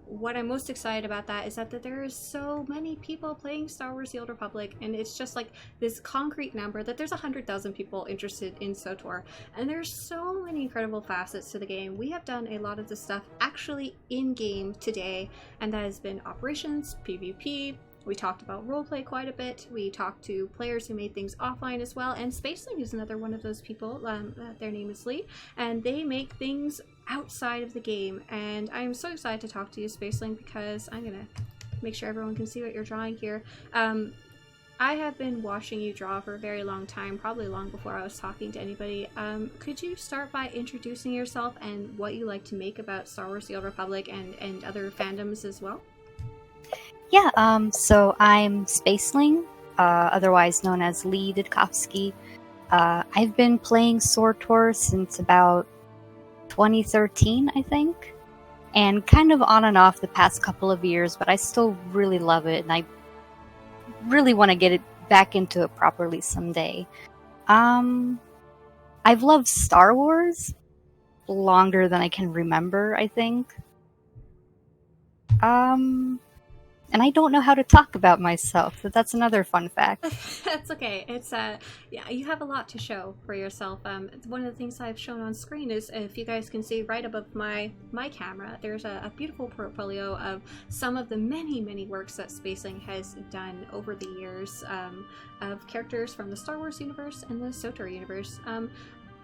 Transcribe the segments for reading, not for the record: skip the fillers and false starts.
what I'm most excited about that is that there is so many people playing Star Wars: The Old Republic, and it's just like this concrete number that there's 100,000 people interested in SWTOR, and there's so many incredible facets to the game. We have done a lot of this stuff actually in game today, and that has been operations, PvP. We talked about roleplay quite a bit. We talked to players who made things offline as well, and Spaceling is another one of those people. Their name is Lee, and they make things outside of the game. And I'm so excited to talk to you, Spaceling, because I'm gonna make sure everyone can see what you're drawing here. I have been watching you draw for a very long time, probably long before I was talking to anybody. Could you start by introducing yourself and what you like to make about Star Wars: The Old Republic and other fandoms as well? Yeah, so I'm Spaceling, otherwise known as Lee Didkovsky. I've been playing SWTOR since about 2013, I think, and kind of on and off the past couple of years, but I still really love it, and I really want to get it back into it properly someday. I've loved Star Wars longer than I can remember, I think. And I don't know how to talk about myself, but that's another fun fact. That's okay. It's yeah, you have a lot to show for yourself. One of the things I've shown on screen is, if you guys can see right above my camera, there's a beautiful portfolio of some of the many works that Spaceling has done over the years, of characters from the Star Wars universe and the SWTOR universe.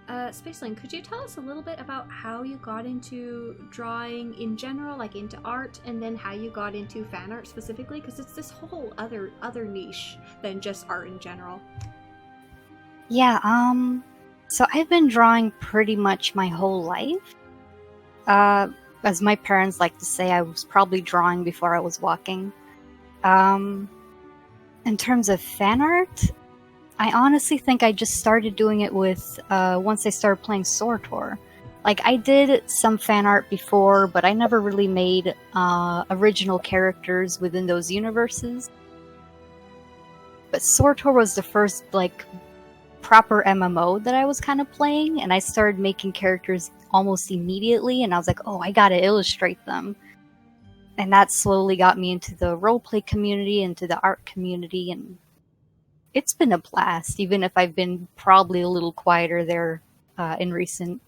Spaceling, could you tell us a little bit about how you got into drawing in general, like into art, and then how you got into fan art specifically? Because it's this whole other niche than just art in general. Yeah, so I've been drawing pretty much my whole life. As my parents like to say, I was probably drawing before I was walking. In terms of fan art, I honestly think I just started doing it with once I started playing SWTOR. Like, I did some fan art before, but I never really made original characters within those universes. But SWTOR was the first, like, proper MMO that I was kind of playing, and I started making characters almost immediately, and I was like, oh, I gotta illustrate them. And that slowly got me into the roleplay community, into the art community, and it's been a blast, even if I've been probably a little quieter there in recent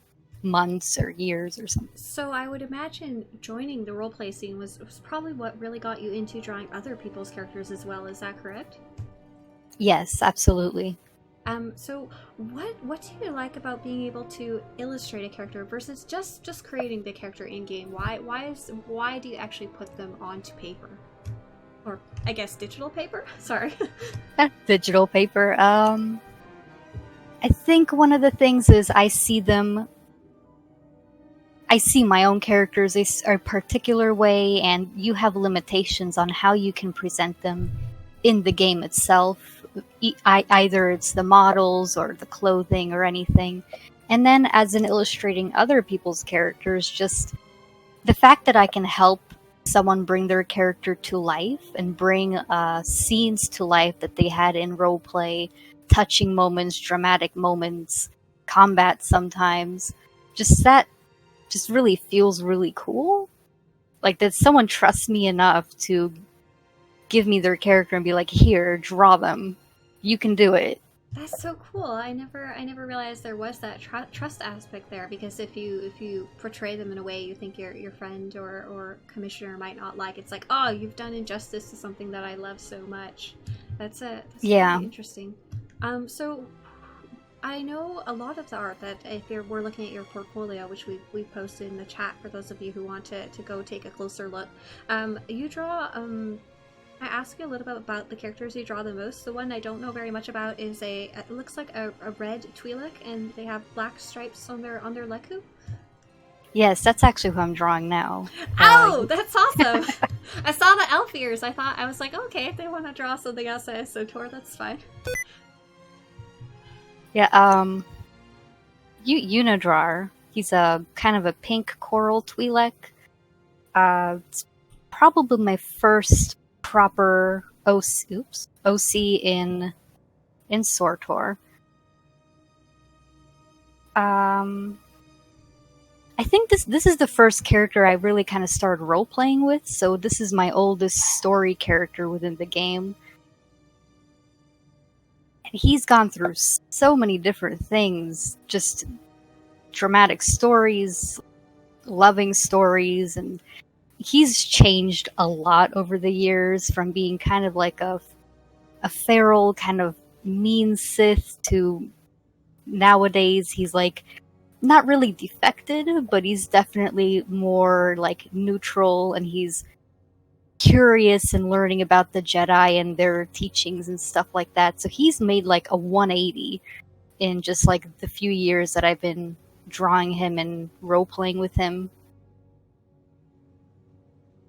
months or years or something. So I would imagine joining the roleplay scene was probably what really got you into drawing other people's characters as well. Is that correct? Yes, absolutely. So what do you like about being able to illustrate a character versus just creating the character in game? Why do you actually put them onto paper? Or I guess digital paper? Sorry. Digital paper. I think one of the things is I see my own characters a particular way, and you have limitations on how you can present them in the game itself. Either it's the models or the clothing or anything. And then as in illustrating other people's characters, just the fact that I can help someone bring their character to life and bring scenes to life that they had in roleplay, touching moments, dramatic moments, combat sometimes. That just really feels really cool. Like that someone trusts me enough to give me their character and be like, here, draw them. You can do it. That's so cool. I never realized there was that trust aspect there, because if you portray them in a way you think your friend or commissioner might not like, it's like, oh, you've done injustice to something that I love so much. That's really interesting. So I know a lot of the art that if we're looking at your portfolio, which we've posted in the chat for those of you who want to go take a closer look. You draw I ask you a little bit about the characters you draw the most. The one I don't know very much about is it looks like a red Twi'lek, and they have black stripes on their leku. Yes, that's actually who I'm drawing now. Oh, that's awesome! I saw the elf ears. I was like, okay, if they want to draw something else that is SWTOR, that's fine. Yeah, Unidrar. He's a kind of a pink coral Twi'lek. It's probably my first proper OC in SWTOR. I think this is the first character I really kind of started role playing with. So this is my oldest story character within the game. And he's gone through so many different things, just dramatic stories, loving stories, and he's changed a lot over the years from being kind of like a feral kind of mean Sith to nowadays he's like not really defected, but he's definitely more like neutral, and he's curious and learning about the Jedi and their teachings and stuff like that. So he's made like a 180 in just like the few years that I've been drawing him and role playing with him.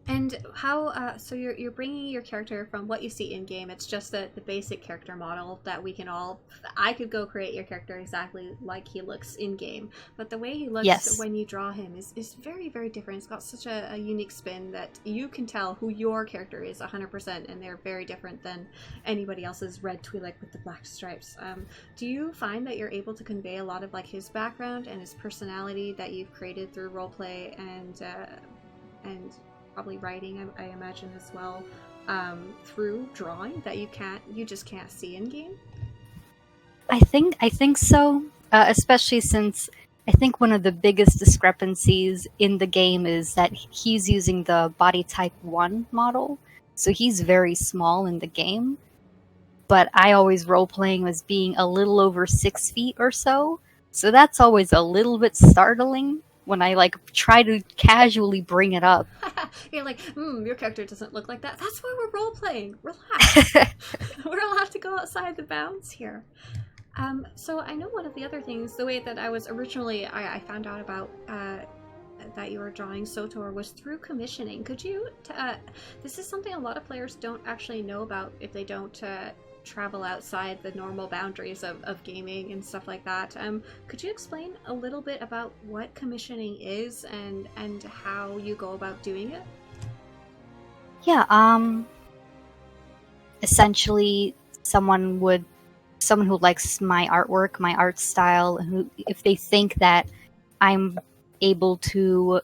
And how? So you're bringing your character from what you see in game. It's just the basic character model that we can all. I could go create your character exactly like he looks in game, but the way he looks Yes. when you draw him is very very different. It's got such a unique spin that you can tell who your character is 100%, and they're very different than anybody else's red Twi'lek with the black stripes. Do you find that you're able to convey a lot of like his background and his personality that you've created through roleplay and probably writing, I imagine as well, through drawing that you just can't see in game? I think so, especially since I think one of the biggest discrepancies in the game is that he's using the body type 1 model, so he's very small in the game. But I always role playing as being a little over 6 feet or so that's always a little bit startling when I like try to casually bring it up. You're like, your character doesn't look like that. That's why we're role playing. Relax. We're allowed to go outside the bounds here. So I know one of the other things, the way that I was originally, I found out about that you were drawing SWTOR was through commissioning. Could you, this is something a lot of players don't actually know about if they don't travel outside the normal boundaries of gaming and stuff like that. Could you explain a little bit about what commissioning is and how you go about doing it? Yeah, essentially someone who likes my artwork, my art style, and who, if they think that I'm able to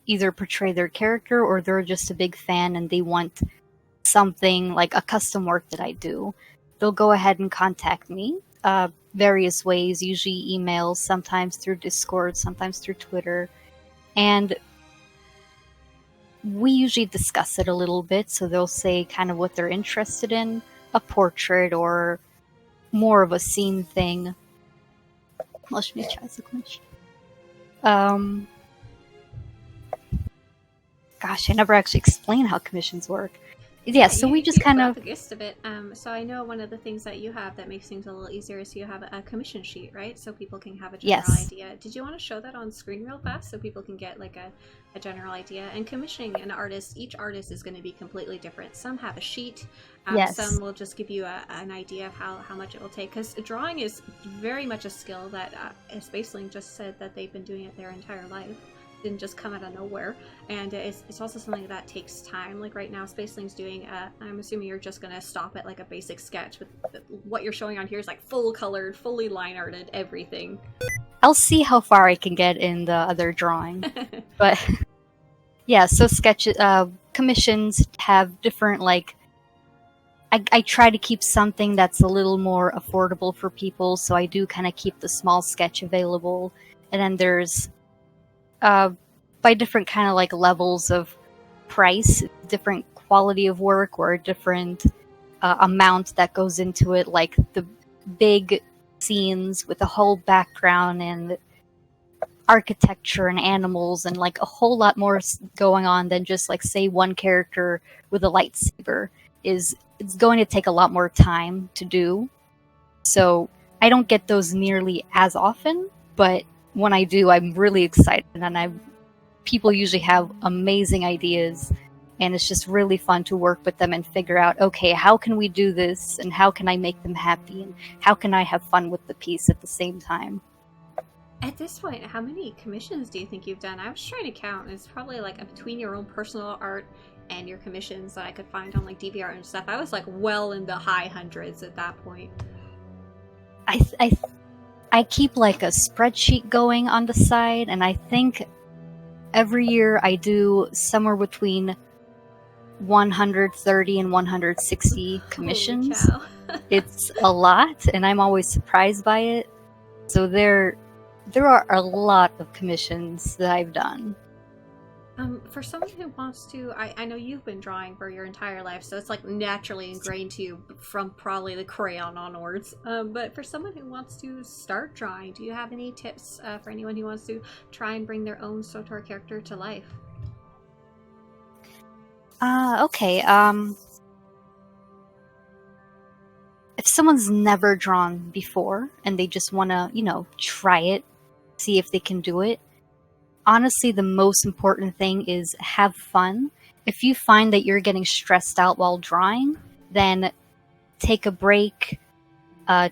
either portray their character or they're just a big fan and they want something like a custom work that I do, they'll go ahead and contact me various ways, usually emails, sometimes through Discord, sometimes through Twitter, and we usually discuss it a little bit. So they'll say kind of what they're interested in, a portrait or more of a scene thing. Let me try gosh, I never actually explained how commissions work. Yeah, so we just kind of the gist of it. So I know one of the things that you have that makes things a little easier is you have a commission sheet, right? So people can have a general idea. Did you want to show that on screen real fast so people can get like a general idea? And commissioning an artist, each artist is going to be completely different. Some have a sheet. Some will just give you an idea of how much it will take. Because drawing is very much a skill that Spaceling just said that they've been doing it their entire life. Didn't just come out of nowhere, and it's also something that takes time. Like right now Spaceling's doing I'm assuming you're just gonna stop at like a basic sketch, with what you're showing on here is like full colored, fully line arted, everything. I'll see how far I can get in the other drawing. But yeah, so sketches, commissions have different, like, I try to keep something that's a little more affordable for people, so I do kind of keep the small sketch available. And then there's by different kind of like levels of price, different quality of work or different amount that goes into it, like the big scenes with a whole background and architecture and animals and like a whole lot more going on than just like say one character with a lightsaber. It's going to take a lot more time to do. So I don't get those nearly as often, but when I do, I'm really excited, and people usually have amazing ideas, and it's just really fun to work with them and figure out, okay, how can we do this, and how can I make them happy, and how can I have fun with the piece at the same time. At this point, how many commissions do you think you've done? I was trying to count, and it's probably like between your own personal art and your commissions that I could find on like DeviantArt and stuff. I was like well in the high hundreds at that point. I keep like a spreadsheet going on the side, and I think every year I do somewhere between 130 and 160 Holy commissions. cow. It's a lot, and I'm always surprised by it. So there are a lot of commissions that I've done. For someone who wants to, I know you've been drawing for your entire life, so it's like naturally ingrained to you from probably the crayon onwards. But for someone who wants to start drawing, do you have any tips for anyone who wants to try and bring their own Swtor character to life? Okay. If someone's never drawn before and they just want to, try it, see if they can do it, honestly, the most important thing is have fun. If you find that you're getting stressed out while drawing, then take a break.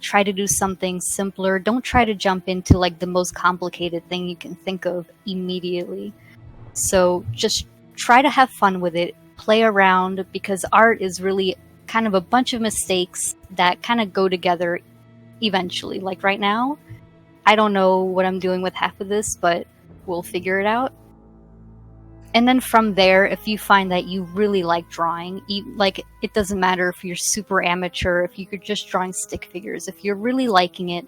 Try to do something simpler. Don't try to jump into like the most complicated thing you can think of immediately. So just try to have fun with it. Play around, because art is really kind of a bunch of mistakes that kind of go together eventually. Like right now, I don't know what I'm doing with half of this, but we'll figure it out. And then from there, if you find that you really like drawing, like it doesn't matter if you're super amateur, if you're just drawing stick figures, if you're really liking it,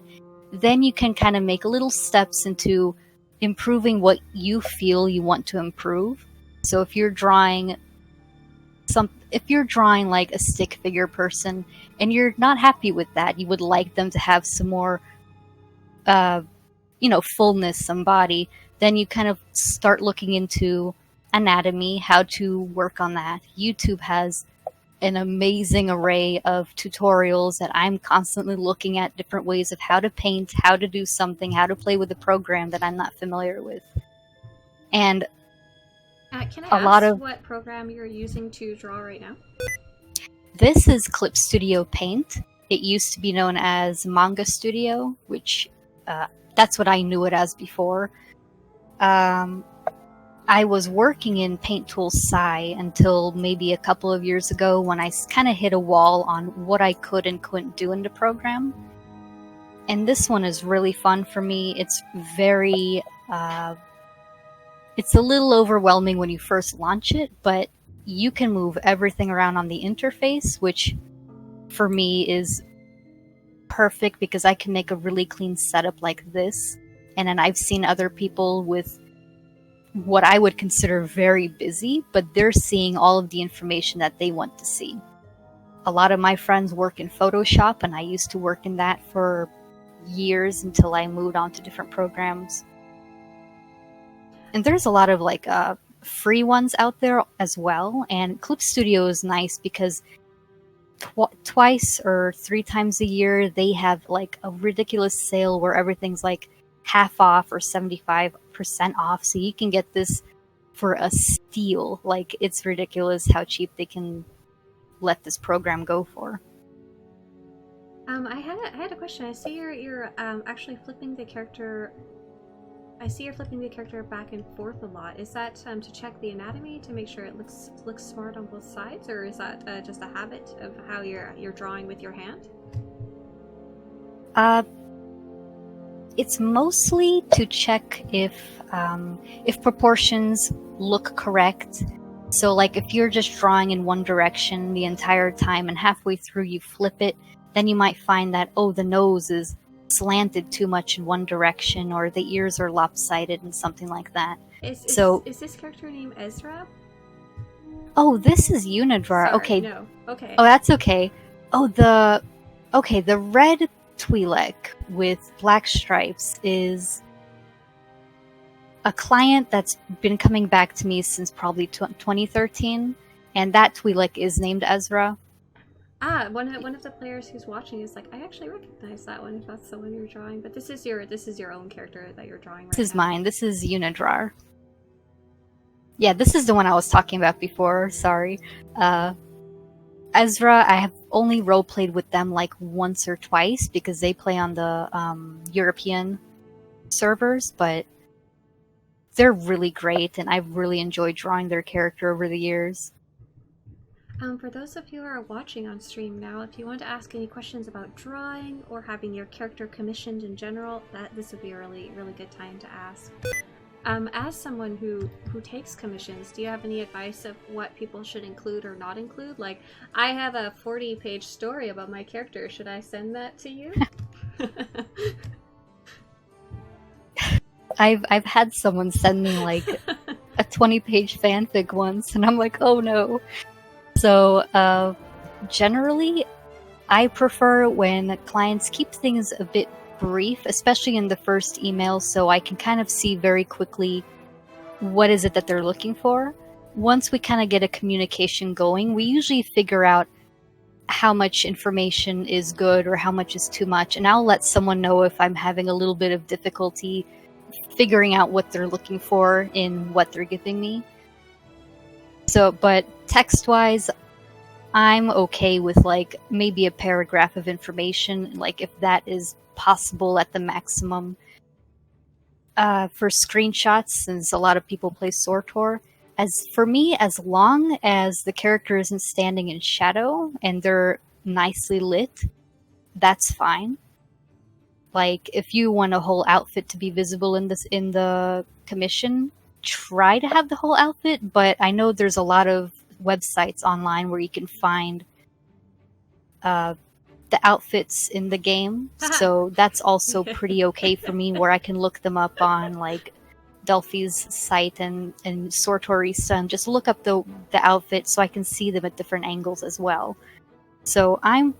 then you can kind of make little steps into improving what you feel you want to improve. So if you're drawing like a stick figure person and you're not happy with that, you would like them to have some more fullness, some body, then you kind of start looking into anatomy, how to work on that. YouTube has an amazing array of tutorials that I'm constantly looking at, different ways of how to paint, how to do something, how to play with a program that I'm not familiar with. And can I ask what program you're using to draw right now? This is Clip Studio Paint. It used to be known as Manga Studio, which that's what I knew it as before. I was working in Paint Tool Sci until maybe a couple of years ago, when I kind of hit a wall on what I could and couldn't do in the program. And this one is really fun for me. It's very... it's a little overwhelming when you first launch it, but you can move everything around on the interface, which for me is perfect because I can make a really clean setup like this. And then I've seen other people with what I would consider very busy, but they're seeing all of the information that they want to see. A lot of my friends work in Photoshop, and I used to work in that for years until I moved on to different programs. And there's a lot of like free ones out there as well. And Clip Studio is nice because twice or 3 times a year they have like a ridiculous sale where everything's like half off or 75% off. So you can get this for a steal. Like, it's ridiculous how cheap they can let this program go for. I had a question. I see you're actually flipping the character. I see you're flipping the character back and forth a lot. Is that to check the anatomy, to make sure it looks smart on both sides, or is that just a habit of how you're drawing with your hand? It's mostly to check if proportions look correct. So like if you're just drawing in one direction the entire time and halfway through you flip it, then you might find that, oh, the nose is slanted too much in one direction, or the ears are lopsided and something like that. Is this character named Ezra? Oh, this is Unidrar. Sorry, okay. No. Okay. Oh, that's okay. Oh, the red Twi'lek with black stripes is a client that's been coming back to me since probably 2013, and that Twi'lek is named Ezra. One of the players who's watching is like, I actually recognize that one if that's the one you're drawing. But this is your own character that you're drawing right now. This is mine. This is Unidrar. Yeah, this is the one I was talking about before. Sorry. Ezra, I have only roleplayed with them like once or twice because they play on the European servers, but they're really great, and I've really enjoyed drawing their character over the years. For those of you who are watching on stream now, if you want to ask any questions about drawing or having your character commissioned in general, this would be a really, really good time to ask. As someone who takes commissions, do you have any advice of what people should include or not include? Like, I have a 40-page story about my character. Should I send that to you? I've had someone send me like a 20-page fanfic once, and I'm like, oh no. So generally, I prefer when clients keep things a bit brief, especially in the first email, so I can kind of see very quickly what is it that they're looking for. Once we kind of get a communication going, we usually figure out how much information is good or how much is too much, and I'll let someone know if I'm having a little bit of difficulty figuring out what they're looking for in what they're giving me. So, but text-wise, I'm okay with like maybe a paragraph of information, like if that is possible at the maximum. For screenshots, since a lot of people play Swtor, as for me, as long as the character isn't standing in shadow and they're nicely lit, that's fine. Like if you want a whole outfit to be visible in the commission, try to have the whole outfit, but I know there's a lot of websites online where you can find the outfits in the game, so that's also pretty okay for me, where I can look them up on like Delphi's site and Swtorista and just look up the outfit so I can see them at different angles as well. So I'm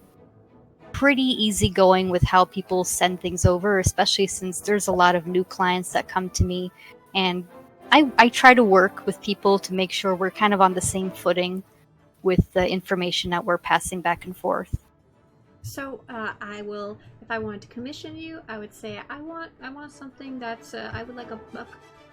pretty easygoing with how people send things over, especially since there's a lot of new clients that come to me, and I try to work with people to make sure we're kind of on the same footing with the information that we're passing back and forth. So I will, if I wanted to commission you, I would say I want something that's I would like a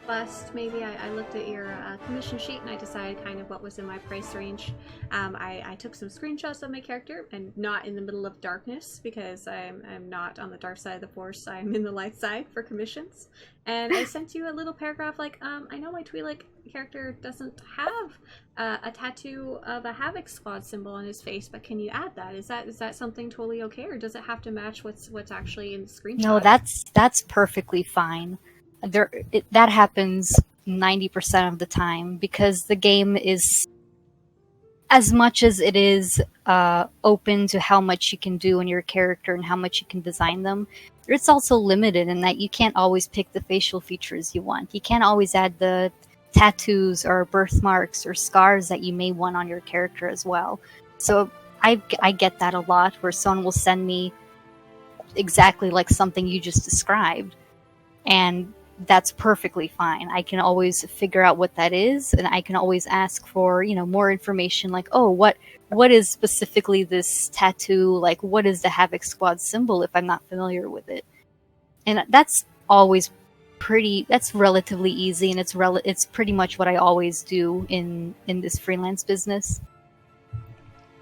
bust. Maybe I looked at your commission sheet and I decided kind of what was in my price range. I took some screenshots of my character, and not in the middle of darkness, because I'm not on the dark side of the force. I'm in the light side for commissions. And I sent you a little paragraph like, I know my Twi'lek character doesn't have a tattoo of a Havoc Squad symbol on his face, but can you add that? Is that something totally okay, or does it have to match what's actually in the screenshot? No, that's perfectly fine. That happens 90% of the time, because the game is, as much as it is open to how much you can do in your character and how much you can design them, it's also limited in that you can't always pick the facial features you want. You can't always add the tattoos or birthmarks or scars that you may want on your character as well. So I get that a lot, where someone will send me exactly like something you just described, and that's perfectly fine. I can always figure out what that is, and I can always ask for, more information, like, oh, what is specifically this tattoo, like what is the Havoc Squad symbol, if I'm not familiar with it. And that's always that's relatively easy, and it's pretty much what I always do in this freelance business.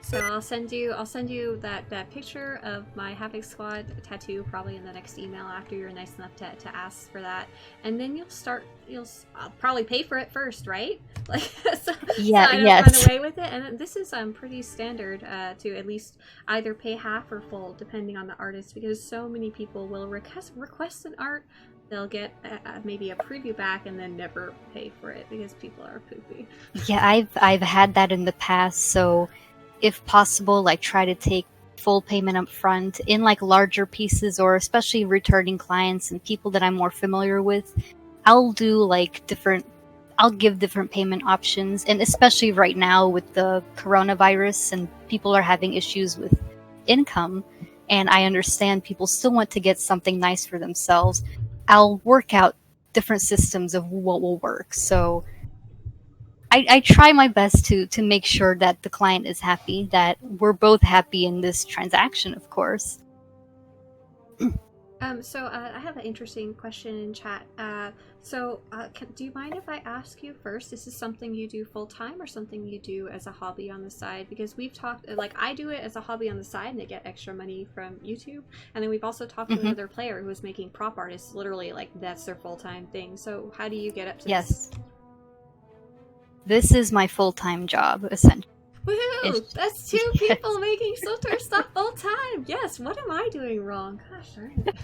So I'll send you that picture of my Havoc Squad tattoo probably in the next email after you're nice enough to ask for that, and then I'll probably pay for it first, right? Like, so I don't run away with it. And this is pretty standard to at least either pay half or full depending on the artist, because so many people will request an art. They'll get maybe a preview back and then never pay for it because people are poopy. Yeah, I've had that in the past. So if possible, like try to take full payment up front in like larger pieces, or especially returning clients and people that I'm more familiar with. I'll give different payment options, and especially right now with the coronavirus and people are having issues with income, and I understand people still want to get something nice for themselves. I'll work out different systems of what will work. So I try my best to make sure that the client is happy, that we're both happy in this transaction, of course. So I have an interesting question in chat. Do you mind if I ask you first, is this something you do full-time or something you do as a hobby on the side? Because we've talked, like I do it as a hobby on the side and I get extra money from YouTube. And then we've also talked to another player who was making prop artists, literally like that's their full-time thing. So how do you get up to this? This is my full-time job, essentially. Woohoo! That's two people making Swtorista full time. Yes. What am I doing wrong? Gosh darn it.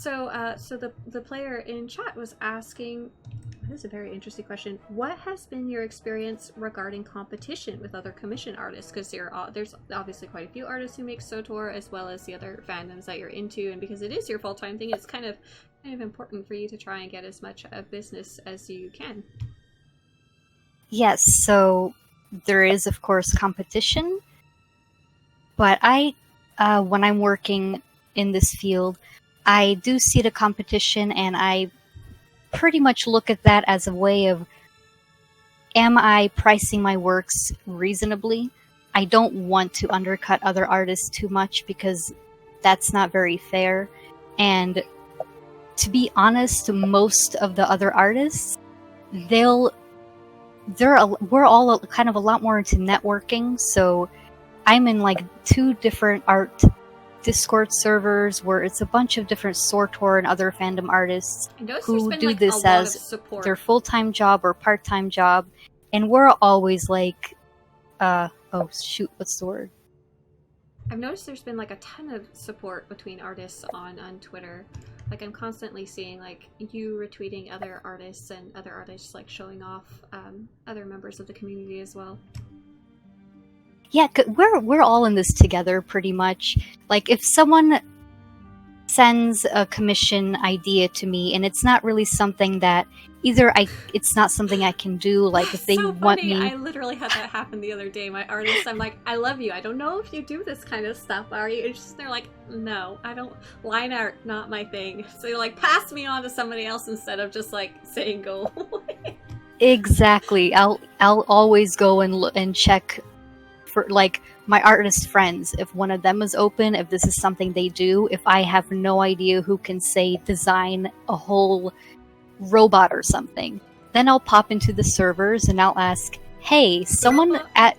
So the player in chat was asking, this is a very interesting question. What has been your experience regarding competition with other commission artists? Because there's obviously quite a few artists who make SWTOR, as well as the other fandoms that you're into, and because it is your full-time thing, it's kind of important for you to try and get as much business as you can. Yes, so there is, of course, competition, but when I'm working in this field, I do see the competition, and I pretty much look at that as a way of, am I pricing my works reasonably? I don't want to undercut other artists too much because that's not very fair. And to be honest, most of the other artists, we're all kind of a lot more into networking. So I'm in like 2 different art Discord servers where it's a bunch of different SWTOR and other fandom artists who do this as their full-time job or part-time job, and we're always like, oh shoot, what's the word? I've noticed there's been like a ton of support between artists on Twitter. Like I'm constantly seeing like you retweeting other artists and other artists like showing off other members of the community as well. Yeah, we're all in this together pretty much. Like if someone sends a commission idea to me and it's not really something that it's not something I can do, like if they want me. I literally had that happen the other day. My artist, I'm like, I love you. I don't know if you do this kind of stuff, are you? It's just they're like, no, I don't. Line art, not my thing. So you're like, pass me on to somebody else instead of just like saying go away. Exactly. I'll always go and check for like my artist friends, if one of them is open, if this is something they do. If I have no idea who can say design a whole robot or something, then I'll pop into the servers and I'll ask, hey, someone at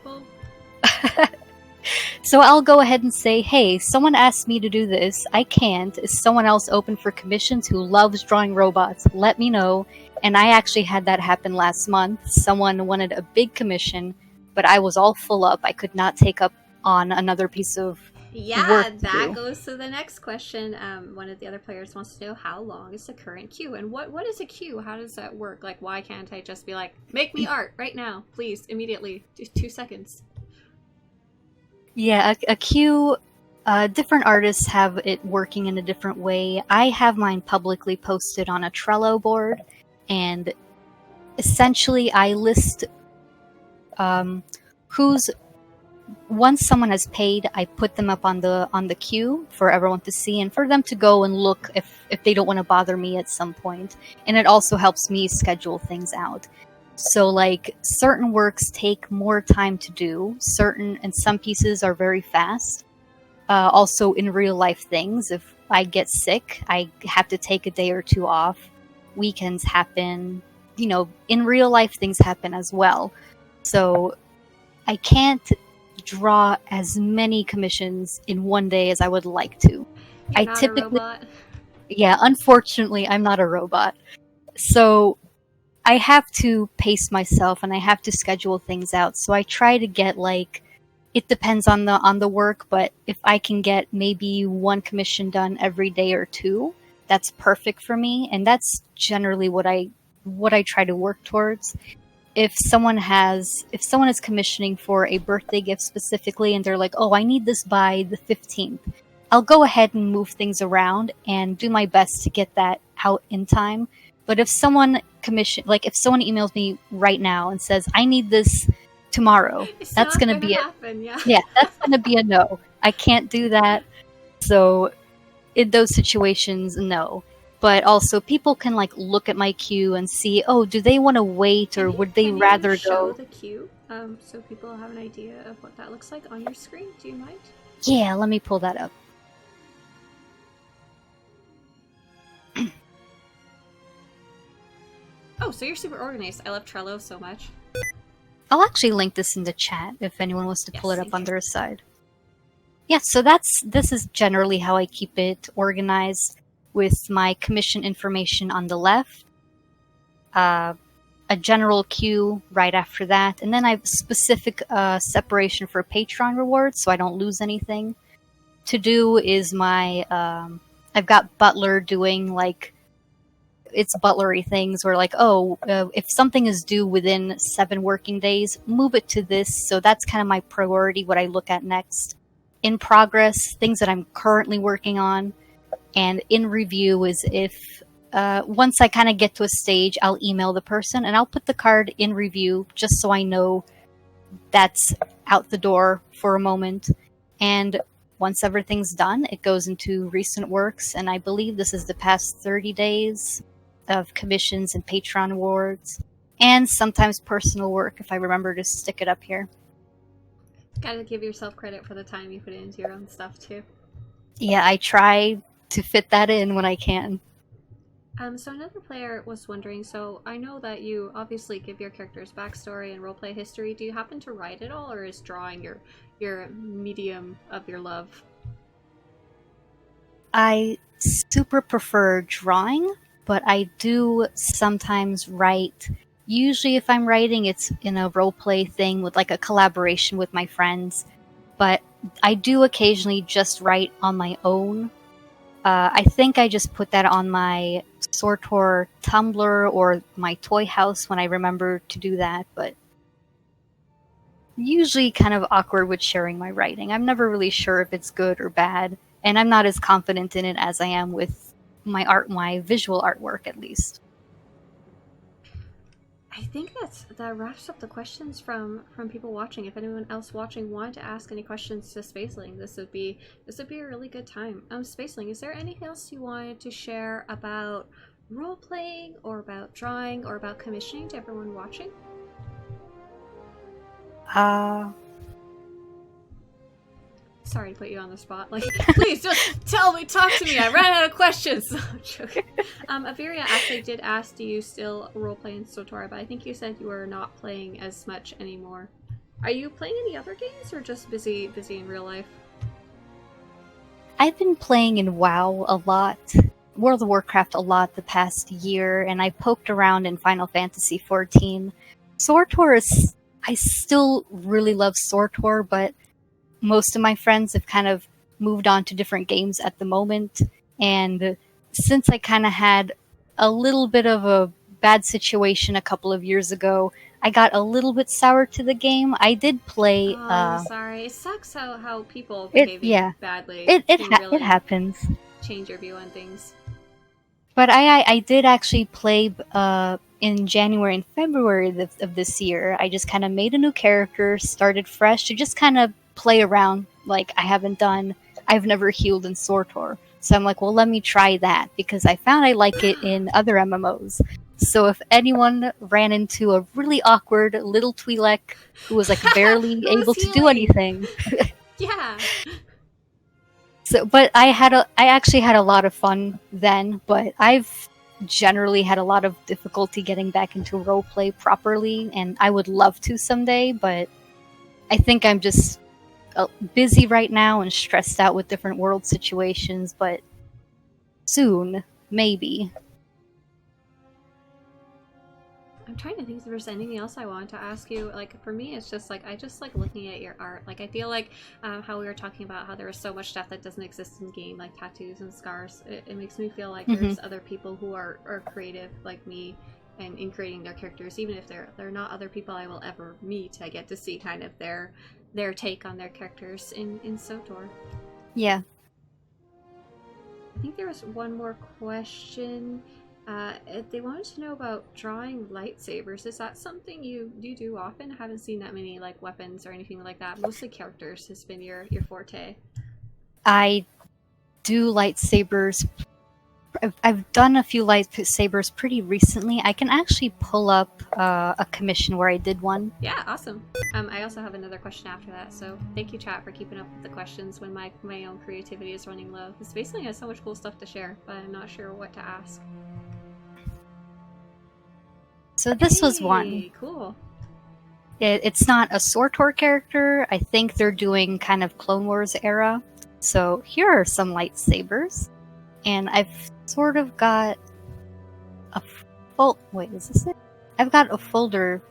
so I'll go ahead and say, hey, someone asked me to do this, I can't, is someone else open for commissions who loves drawing robots? Let me know. And I actually had that happen last month. Someone wanted a big commission, but I was all full up. I could not take up on another piece of work that goes to the next question. One of the other players wants to know, how long is the current queue? And what is a queue? How does that work? Like, why can't I just be like, make me art right now, please, immediately, just 2 seconds? Yeah, a queue, different artists have it working in a different way. I have mine publicly posted on a Trello board, and essentially I list once someone has paid, I put them up on the queue for everyone to see and for them to go and look if they don't want to bother me at some point. And it also helps me schedule things out. So like certain works take more time to do, and some pieces are very fast. Also in real life things, if I get sick, I have to take a day or 2 off. Weekends happen, in real life things happen as well. So I can't draw as many commissions in one day as I would like to. You're not a robot? Yeah, unfortunately, I'm not a robot. So I have to pace myself and I have to schedule things out. So I try to get it depends on the work, but if I can get maybe 1 commission done every day or 2, that's perfect for me, and that's generally what I try to work towards. If someone is commissioning for a birthday gift specifically and they're like, oh, I need this by the 15th, I'll go ahead and move things around and do my best to get that out in time. But if someone emails me right now and says, I need this tomorrow, that's going to be happen, yeah. Yeah, that's going to be a no. I can't do that. So in those situations, no. But also, people can look at my queue and see, oh, do they want to wait, or would they rather show the queue, so people have an idea of what that looks like on your screen? Do you mind? Yeah, let me pull that up. Oh, so you're super organized. I love Trello so much. I'll actually link this in the chat if anyone wants to pull it up on their side. Yeah, so this is generally how I keep it organized, with my commission information on the left, a general queue right after that, and then I have specific separation for Patreon rewards so I don't lose anything. To do is my I've got Butler doing like it's butlery things where like, oh, if something is due within 7 working days, move it to this. So that's kind of my priority, what I look at next. In progress, things that I'm currently working on, and in review is if once I kind of get to a stage, I'll email the person and I'll put the card in review just so I know that's out the door for a moment. And once everything's done, it goes into recent works, and I believe this is the past 30 days of commissions and Patreon awards, and sometimes personal work if I remember to stick it up here. Gotta give yourself credit for the time you put into your own stuff too. Yeah, I try to fit that in when I can. So another player was wondering, so I know that you obviously give your character's backstory and roleplay history. Do you happen to write it all, or is drawing your medium of your love? I super prefer drawing, but I do sometimes write. Usually if I'm writing, it's in a roleplay thing with like a collaboration with my friends. But I do occasionally just write on my own. I think I just put that on my Swtor Tumblr or my toy house when I remember to do that, but usually kind of awkward with sharing my writing. I'm never really sure if it's good or bad, and I'm not as confident in it as I am with my visual artwork, at least. I think that wraps up the questions from people watching. If anyone else watching wanted to ask any questions to Spaceling, this would be a really good time. Spaceling, is there anything else you wanted to share about role playing or about drawing or about commissioning to everyone watching? Sorry to put you on the spot. Like, please just tell me, talk to me. I ran out of questions. No, I'm joking. Averia actually did ask, do you still roleplay in Swtor? But I think you said you were not playing as much anymore. Are you playing any other games or just busy in real life? I've been playing in WoW a lot, World of Warcraft a lot the past year, and I poked around in Final Fantasy XIV. Swtor is... I still really love Swtor, but most of my friends have kind of moved on to different games at the moment. And since I kind of had a little bit of a bad situation a couple of years ago, I got a little bit sour to the game. I did play... Oh, I'm sorry. It sucks how people behave badly. It happens. Change your view on things. But I did actually play in January and February of this year. I just kind of made a new character, started fresh to just kind of play around like I've never healed in Swtor. So I'm like, well, let me try that because I found I like it in other MMOs. So if anyone ran into a really awkward little Twi'lek who was like barely able to do anything. Yeah. So, but I actually had a lot of fun then, but I've generally had a lot of difficulty getting back into roleplay properly, and I would love to someday, but I think I'm just busy right now and stressed out with different world situations, but soon, maybe. I'm trying to think if there's anything else I wanted to ask you. Like, for me, it's just like, I just like looking at your art. Like, I feel like how we were talking about how there is so much stuff that doesn't exist in game, like tattoos and scars. It makes me feel like there's other people who are creative like me and in creating their characters, even if they're not other people I will ever meet. I get to see kind of their take on their characters in Swtor. Yeah. I think there was one more question. They wanted to know about drawing lightsabers. Is that something you do often? I haven't seen that many like weapons or anything like that. Mostly characters has been your forte. I do lightsabers. I've done a few lightsabers pretty recently. I can actually pull up a commission where I did one. Yeah, awesome. I also have another question after that, so thank you, chat, for keeping up with the questions when my own creativity is running low. This basically has so much cool stuff to share, but I'm not sure what to ask. So this was one. Cool. It's not a Swtor character. I think they're doing kind of Clone Wars era. So here are some lightsabers. And I've sort of got a wait, is this it? I've got a folder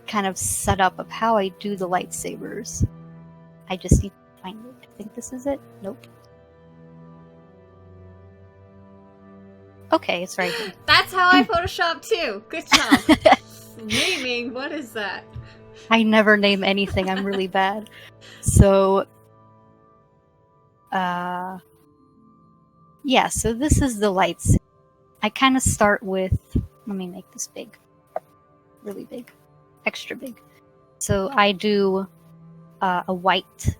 kind of set up of how I do the lightsabers. I just need to find it. I think this is it. Nope. Okay, it's right here. That's how I Photoshop too. Good job. Naming, what is that? I never name anything. I'm really bad. So, yeah, so this is the lights. I kind of start with, let me make this big. Really big. Extra big. So I do a white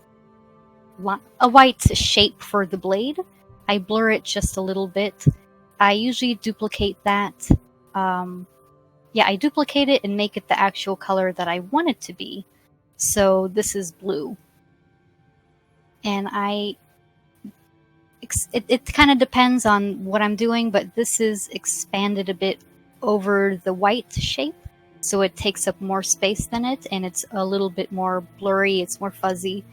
shape for the blade. I blur it just a little bit. I usually duplicate that. I duplicate it and make it the actual color that I want it to be. So this is blue. And it kind of depends on what I'm doing, but this is expanded a bit over the white shape. So it takes up more space than it, and it's a little bit more blurry, it's more fuzzy.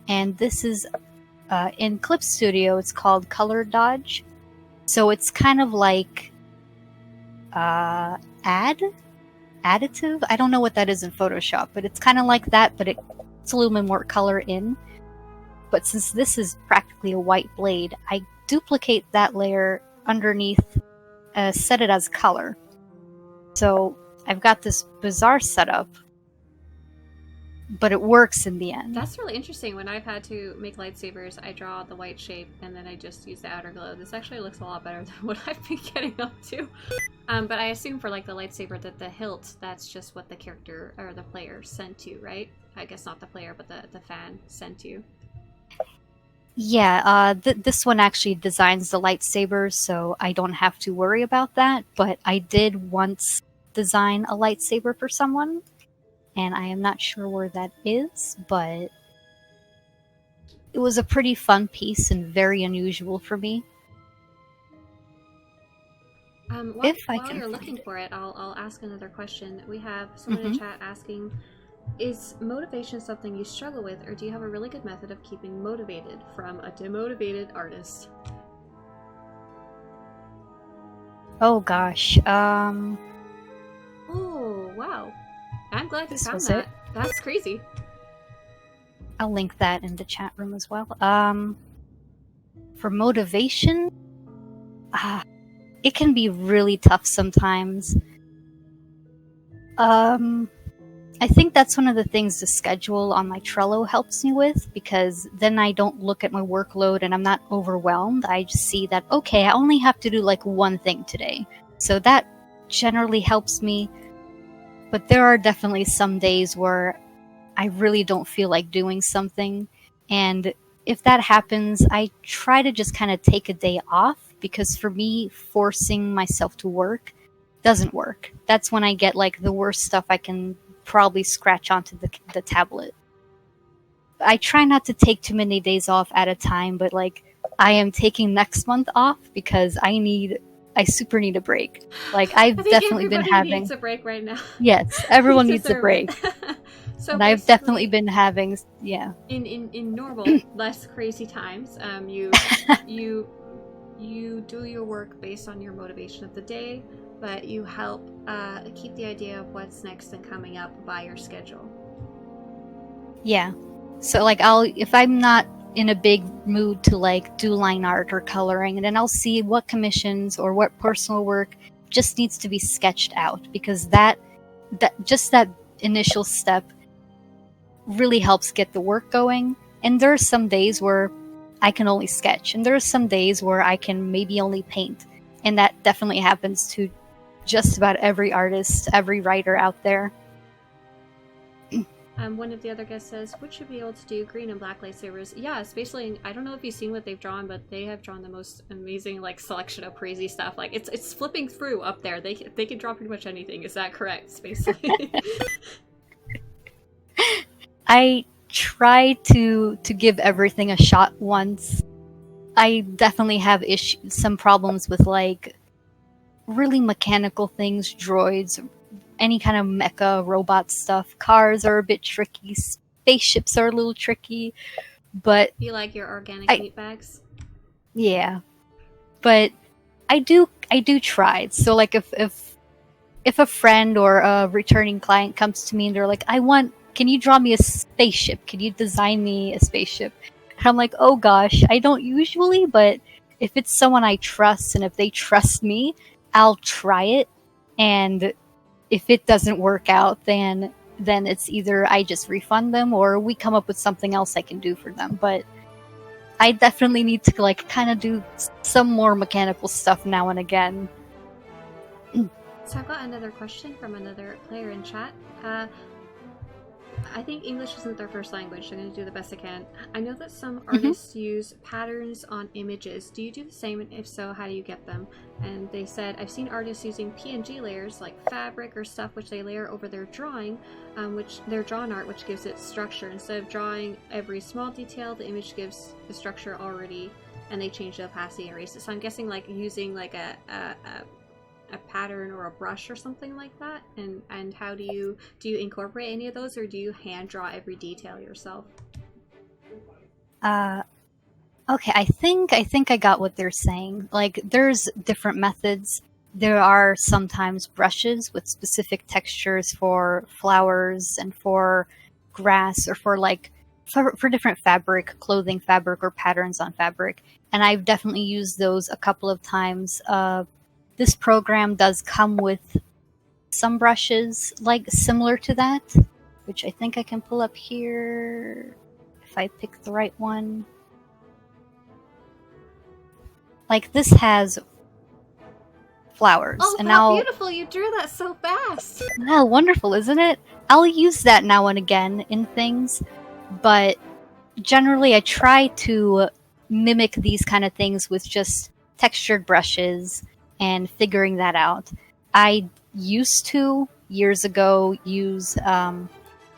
And this is, in Clip Studio, it's called Color Dodge. So it's kind of like additive? I don't know what that is in Photoshop, but it's kind of like that, but it's a little bit more color in. But since this is practically a white blade, I duplicate that layer underneath, set it as color. So I've got this bizarre setup, but it works in the end. That's really interesting. When I've had to make lightsabers, I draw the white shape and then I just use the outer glow. This actually looks a lot better than what I've been getting up to. But I assume for like the lightsaber that the hilt, that's just what the character or the player sent you, right? I guess not the player, but the fan sent you. Yeah, this one actually designs the lightsabers, so I don't have to worry about that. But I did once design a lightsaber for someone, and I am not sure where that is, but it was a pretty fun piece and very unusual for me. While you're looking for it, I'll ask another question. We have someone in chat asking, is motivation something you struggle with, or do you have a really good method of keeping motivated from a demotivated artist? Oh gosh. Oh, wow. I'm glad you found that. That's crazy. I'll link that in the chat room as well. For motivation, it can be really tough sometimes. I think that's one of the things the schedule on my Trello helps me with, because then I don't look at my workload and I'm not overwhelmed. I just see that, okay, I only have to do like one thing today. So that generally helps me. But there are definitely some days where I really don't feel like doing something. And if that happens, I try to just kind of take a day off, because for me, forcing myself to work doesn't work. That's when I get like the worst stuff I can probably scratch onto the tablet. I try not to take too many days off at a time, but like I am taking next month off because I super need a break. Like I've definitely been having needs a break right now. Yes, everyone needs a break. So and I've definitely been having in normal less crazy times, you do your work based on your motivation of the day, but you help keep the idea of what's next and coming up by your schedule. Yeah. So like if I'm not in a big mood to like do line art or coloring, and then I'll see what commissions or what personal work just needs to be sketched out, because that initial step really helps get the work going. And there are some days where I can only sketch, and there are some days where I can maybe only paint, and that definitely happens to just about every artist, every writer out there. One of the other guests says, would you be able to do green and black lightsabers? Yeah, especially, I don't know if you've seen what they've drawn, but they have drawn the most amazing like selection of crazy stuff. Like it's flipping through up there. They can draw pretty much anything. Is that correct, Spacely? I try to give everything a shot once. I definitely have some problems with like really mechanical things, droids, any kind of mecha robot stuff. Cars are a bit tricky. Spaceships are a little tricky, but you like your organic meat bags? Yeah, but I do try. So like if a friend or a returning client comes to me and they're like, can you draw me a spaceship? Can you design me a spaceship? And I'm like, oh gosh, I don't usually, but if it's someone I trust and if they trust me, I'll try it. And if it doesn't work out, then it's either I just refund them or we come up with something else I can do for them. But I definitely need to like kind of do some more mechanical stuff now and again. So I've got another question from another player in chat. I think English isn't their first language. I'm going to do the best I can. I know that some artists use patterns on images. Do you do the same? And if so, how do you get them? And they said, I've seen artists using PNG layers like fabric or stuff which they layer over their drawing, which their drawn art, which gives it structure. Instead of drawing every small detail, the image gives the structure already, and they change the opacity and erase it. So I'm guessing like using like a pattern or a brush or something like that. And how do you incorporate any of those, or do you hand draw every detail yourself? Okay, I think I got what they're saying. Like, there's different methods. There are sometimes brushes with specific textures for flowers and for grass, or for like for different fabric, clothing fabric, or patterns on fabric. And I've definitely used those a couple of times. This program does come with some brushes like similar to that, which I think I can pull up here if I pick the right one. Like, this has flowers. Oh, and how beautiful! You drew that so fast! Wow, wonderful, isn't it? I'll use that now and again in things, but generally I try to mimic these kind of things with just textured brushes and figuring that out. I used to, years ago, use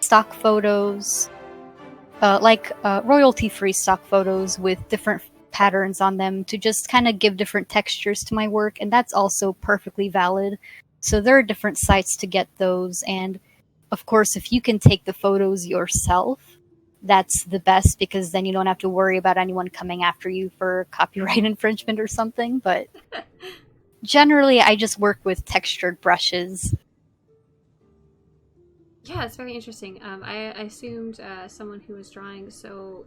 stock photos, royalty-free stock photos with different patterns on them to just kind of give different textures to my work, and that's also perfectly valid. So there are different sites to get those, and of course, if you can take the photos yourself, that's the best, because then you don't have to worry about anyone coming after you for copyright infringement or something. But generally, I just work with textured brushes. Yeah, it's very interesting. I assumed someone who was drawing so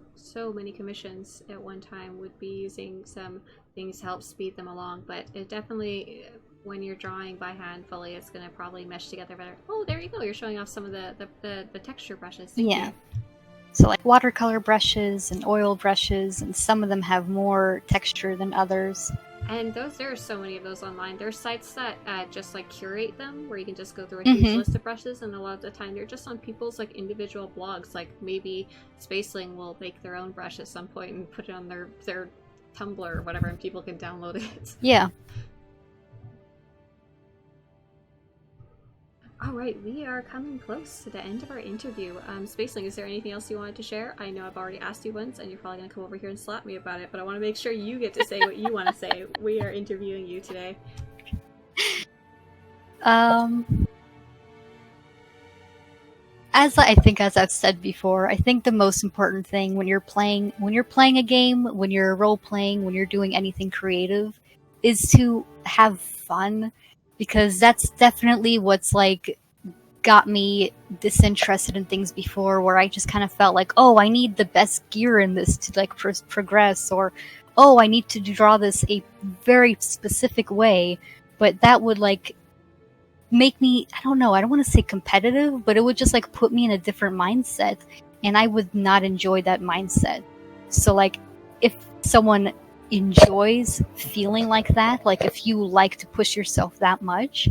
many commissions at one time would be using some things to help speed them along, but it definitely, when you're drawing by hand fully, it's going to probably mesh together better. Oh, there you go. You're showing off some of the texture brushes. Thank you. So like watercolor brushes and oil brushes, and some of them have more texture than others. And there are so many of those online. There's sites that just like curate them, where you can just go through a huge list of brushes, and a lot of the time they're just on people's like individual blogs. Like maybe Spaceling will make their own brush at some point and put it on their Tumblr or whatever, and people can download it. Yeah. All right, we are coming close to the end of our interview. Spaceling, is there anything else you wanted to share? I know I've already asked you once, and you're probably going to come over here and slap me about it, but I want to make sure you get to say what you want to say. We are interviewing you today. As I've said before, I think the most important thing when you're playing a game, when you're role playing, when you're doing anything creative, is to have fun. Because that's definitely what's like got me disinterested in things before, where I just kind of felt like, oh, I need the best gear in this to like progress, or oh, I need to draw this a very specific way. But that would like make me, I don't know, I don't want to say competitive, but it would just like put me in a different mindset, and I would not enjoy that mindset. So like, if someone enjoys feeling like that, like if you like to push yourself that much,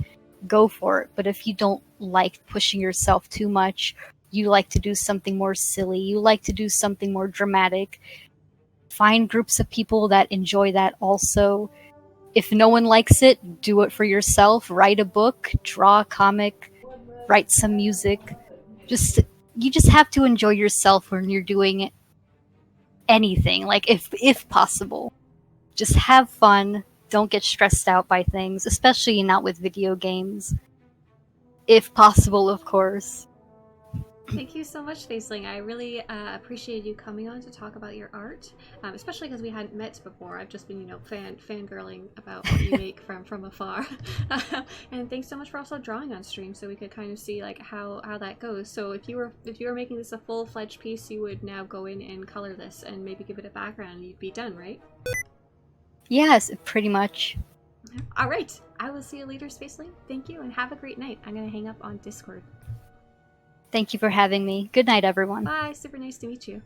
go for it. But if you don't like pushing yourself too much, you like to do something more silly, you like to do something more dramatic, find groups of people that enjoy that also. If no one likes it, do it for yourself. Write a book, draw a comic, write some music. You just have to enjoy yourself when you're doing anything, like if possible. Just have fun. Don't get stressed out by things, especially not with video games. If possible, of course. Thank you so much, Faceling. I really appreciate you coming on to talk about your art, especially because we hadn't met before. I've just been, fangirling about what you make from afar. And thanks so much for also drawing on stream, so we could kind of see like how that goes. So if you were making this a full-fledged piece, you would now go in and color this and maybe give it a background, and you'd be done, right? Yes, pretty much. All right. I will see you later, Spaceling. Thank you, and have a great night. I'm going to hang up on Discord. Thank you for having me. Good night, everyone. Bye. Super nice to meet you.